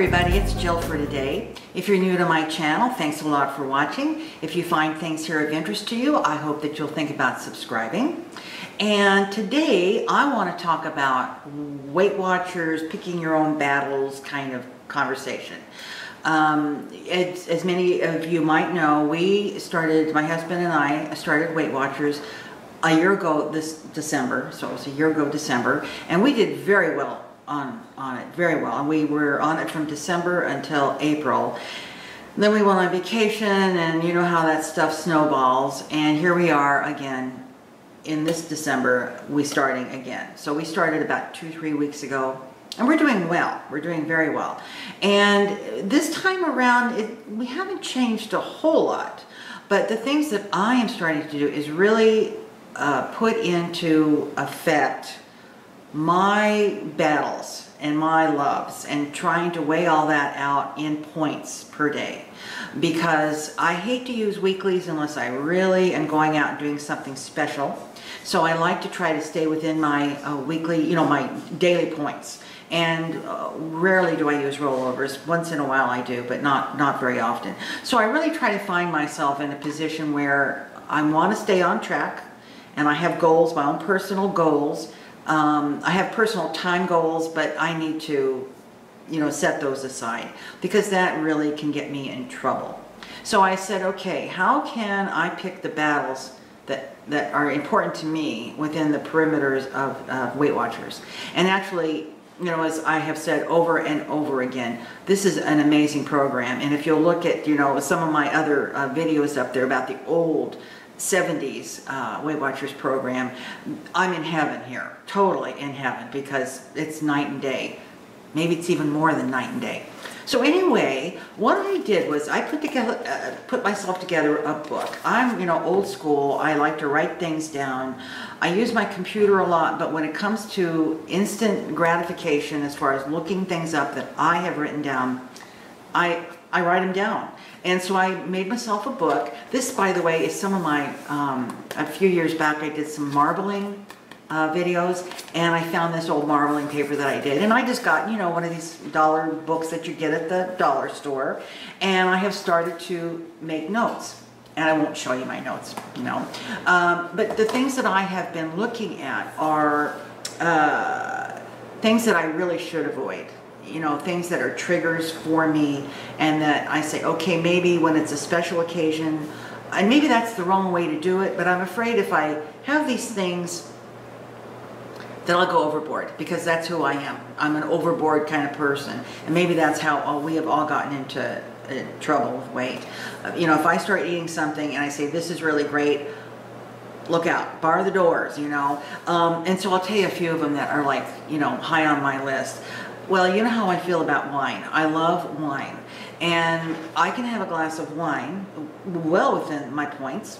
everybody, it's Jill for today. If you're new to my channel, thanks a lot for watching. If you find things here of interest to you, I hope that you'll think about subscribing. And today I want to talk about Weight Watchers, picking your own battles kind of conversation. As many of you might know, my husband and I started Weight Watchers a year ago this December, so it was a year ago December, and we did very well on it, very well. And we were on it from December until April. Then we went on vacation, and you know how that stuff snowballs, and here we are again in this December, we starting again. So we started about 2-3 weeks ago, and we're doing well. We're doing very well. And this time around, we haven't changed a whole lot, but the things that I am starting to do is really put into effect my battles and my loves, and trying to weigh all that out in points per day, because I hate to use weeklies unless I really am going out and doing something special. So I like to try to stay within my weekly, my daily points. And rarely do I use rollovers. Once in a while I do, but not very often. So I really try to find myself in a position where I want to stay on track, and I have goals, my own personal goals. I have personal time goals, but I need to, set those aside, because that really can get me in trouble. So I said, okay, how can I pick the battles that are important to me within the perimeters of Weight Watchers? And actually, as I have said over and over again, this is an amazing program. And if you'll look at, some of my other videos up there about the old 70s Weight Watchers program, I'm in heaven here, totally in heaven, because it's night and day. Maybe it's even more than night and day. So anyway, what I did was I put myself together a book. I'm old school. I like to write things down. I use my computer a lot, but when it comes to instant gratification, as far as looking things up that I have written down, I write them down. And so I made myself a book. This, by the way, is some of my, a few years back I did some marbling videos, and I found this old marbling paper that I did. And I just got, one of these dollar books that you get at the dollar store, and I have started to make notes. And I won't show you my notes, but the things that I have been looking at are things that I really should avoid. Things that are triggers for me, and that I say, okay, maybe when it's a special occasion, and maybe that's the wrong way to do it, but I'm afraid if I have these things that I'll go overboard, because that's who I am. I'm an overboard kind of person, and maybe that's how we have all gotten into trouble with weight. If I start eating something and I say, this is really great, look out, bar the doors, and so I'll tell you a few of them that are like, high on my list. Well, you know how I feel about wine. I love wine. And I can have a glass of wine well within my points,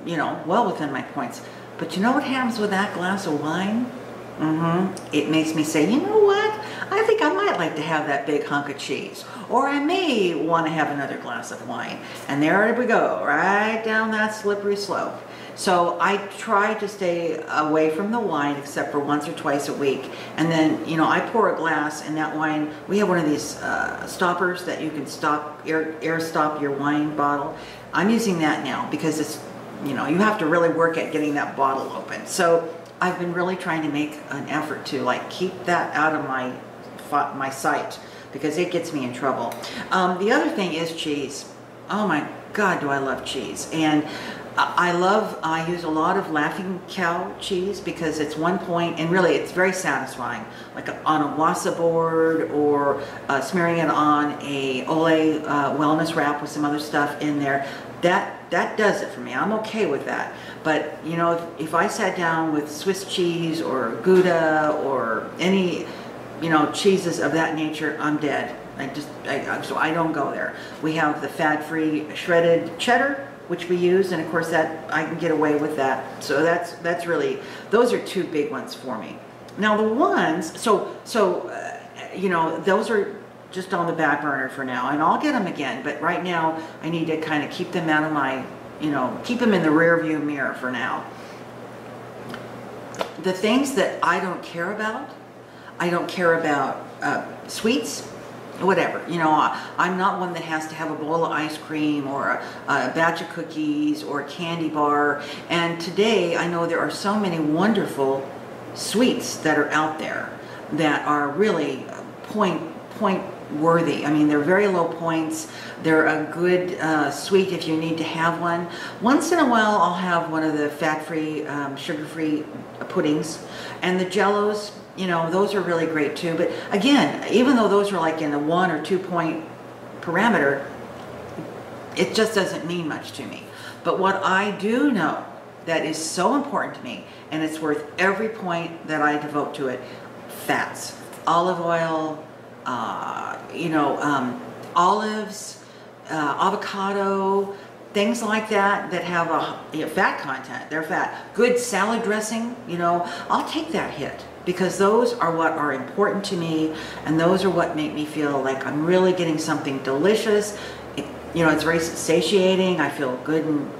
well within my points. But you know what happens with that glass of wine? It makes me say, you know what? I think I might like to have that big hunk of cheese. Or I may want to have another glass of wine. And there we go, right down that slippery slope. So I try to stay away from the wine except for once or twice a week. And then, I pour a glass, and that wine, we have one of these stoppers that you can air stop your wine bottle. I'm using that now because it's, you have to really work at getting that bottle open. So I've been really trying to make an effort to keep that out of my sight, because it gets me in trouble. The other thing is cheese. Oh my God, do I love cheese. And I use a lot of Laughing Cow cheese, because it's 1 point, and really it's very satisfying, like on a wasa board, or smearing it on a Olay wellness wrap with some other stuff in there. That does it for me. I'm okay with that. But if I sat down with Swiss cheese or Gouda or any cheeses of that nature, I'm dead. So I don't go there. We have the fat-free shredded cheddar, which we use, and of course that I can get away with that. So that's really, those are two big ones for me. Now the ones, those are just on the back burner for now, and I'll get them again, but right now I need to kind of keep them out of my, keep them in the rear view mirror for now. The things that I don't care about sweets, whatever, you know, I'm not one that has to have a bowl of ice cream or a batch of cookies or a candy bar. And today I know there are so many wonderful sweets that are out there that are really point worthy. I mean, they're very low points. They're a good sweet if you need to have one. Once in a while I'll have one of the fat-free, sugar-free puddings, and the Jellos, you know, those are really great too. But again, even though those are like in a 1 or 2 point parameter, it just doesn't mean much to me. But what I do know that is so important to me, and it's worth every point that I devote to it: fats, olive oil, you know, olives, avocado, things like that that have a fat content. They're fat. Good salad dressing, you know, I'll take that hit, because those are what are important to me, and those are what make me feel like I'm really getting something delicious. You know, it's very satiating. I feel good and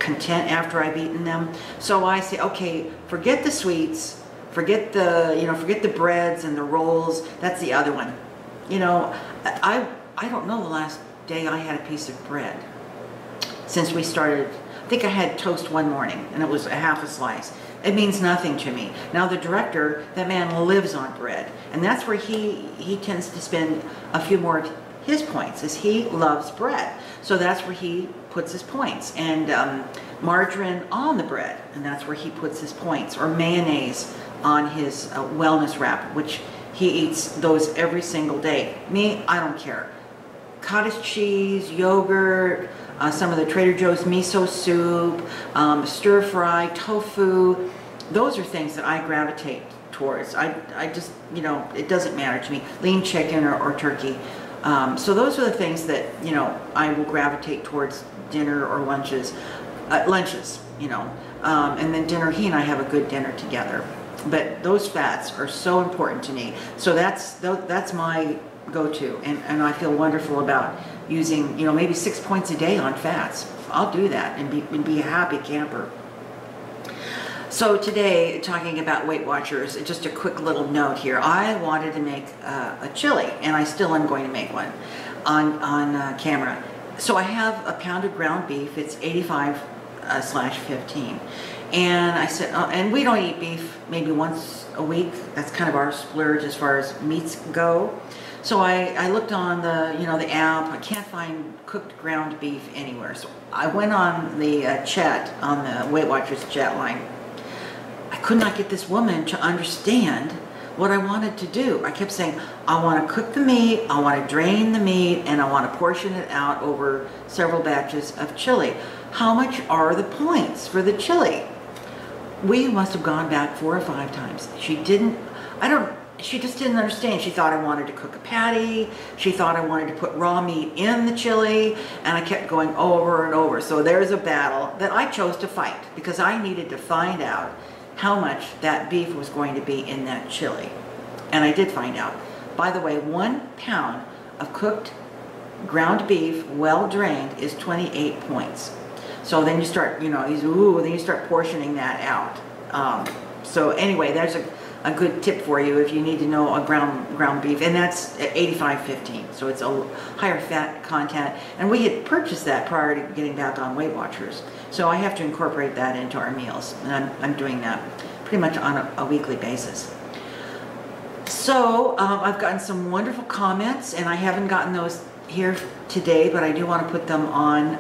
content after I've eaten them. So I say, okay, forget the sweets, forget the, you know, forget the breads and the rolls. That's the other one. You know, I don't know the last day I had a piece of bread since we started. I think I had toast one morning, and it was a half a slice. It means nothing to me. Now the director, that man lives on bread, and that's where he tends to spend a few more of his points, is he loves bread. So that's where he puts his points. And margarine on the bread, and that's where he puts his points. Or mayonnaise on his wellness wrap, which he eats those every single day. Me, I don't care. Cottage cheese, yogurt, some of the Trader Joe's miso soup, stir fry, tofu. Those are things that I gravitate towards. I just, you know, it doesn't matter to me. Lean chicken or turkey. So those are the things that, you know, I will gravitate towards dinner or lunches. Lunches, you know. And then dinner, he and I have a good dinner together. But those fats are so important to me. So that's my go-to, and I feel wonderful about using, you know, maybe 6 points a day on fats. I'll do that and be a happy camper. So today, talking about Weight Watchers, just a quick little note here. I wanted to make a chili, and I still am going to make one on camera. So I have a pound of ground beef. It's 85/15. And I said, and we don't eat beef maybe once a week. That's kind of our splurge as far as meats go. So I looked on the, you know, the app. I can't find cooked ground beef anywhere. So I went on the chat, on the Weight Watchers chat line. I could not get this woman to understand what I wanted to do. I kept saying, I want to cook the meat, I want to drain the meat, and I want to portion it out over several batches of chili. How much are the points for the chili? We must have gone back 4 or 5 times. She just didn't understand. She thought I wanted to cook a patty. She thought I wanted to put raw meat in the chili, and I kept going over and over. So there's a battle that I chose to fight, because I needed to find out how much that beef was going to be in that chili. And I did find out. By the way, 1 pound of cooked ground beef, well drained, is 28 points. So then you start, you know, then you start portioning that out. So anyway, there's a good tip for you if you need to know a ground beef, and that's 85/15. So it's a higher fat content, and we had purchased that prior to getting back on Weight Watchers. So I have to incorporate that into our meals, and I'm doing that pretty much on a weekly basis. So I've gotten some wonderful comments, and I haven't gotten those here today, but I do want to put them on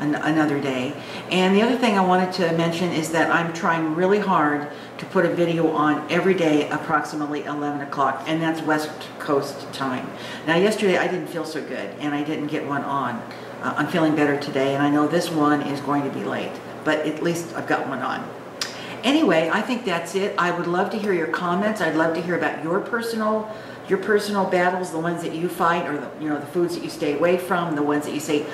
another day. And the other thing I wanted to mention is that I'm trying really hard to put a video on every day approximately 11 o'clock, and that's West Coast time. Now yesterday I didn't feel so good, and I didn't get one on. I'm feeling better today, and I know this one is going to be late, but at least I've got one on. Anyway, I think that's it. I would love to hear your comments. I'd love to hear about your personal battles, the ones that you fight, or the foods that you stay away from, the ones that you say,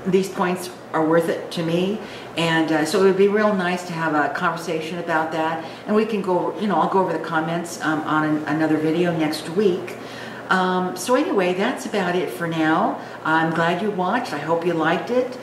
these points are worth it to me. And so it would be real nice to have a conversation about that, and we can go, I'll go over the comments on another video next week. So anyway, that's about it for now. I'm glad you watched. I hope you liked it.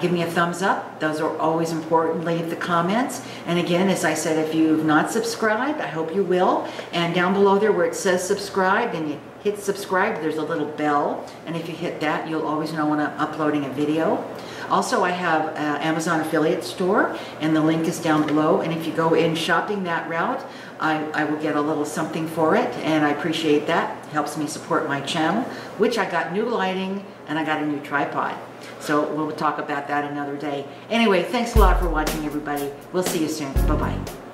Give me a thumbs up. Those are always important. Leave the comments. And again, as I said, if you've not subscribed, I hope you will. And down below there where it says subscribe, and you hit subscribe, there's a little bell. And if you hit that, you'll always know when I'm uploading a video. Also, I have an Amazon affiliate store, and the link is down below. And if you go in shopping that route, I will get a little something for it, and I appreciate that. It helps me support my channel, which I got new lighting, and I got a new tripod. So we'll talk about that another day. Anyway, thanks a lot for watching, everybody. We'll see you soon. Bye-bye.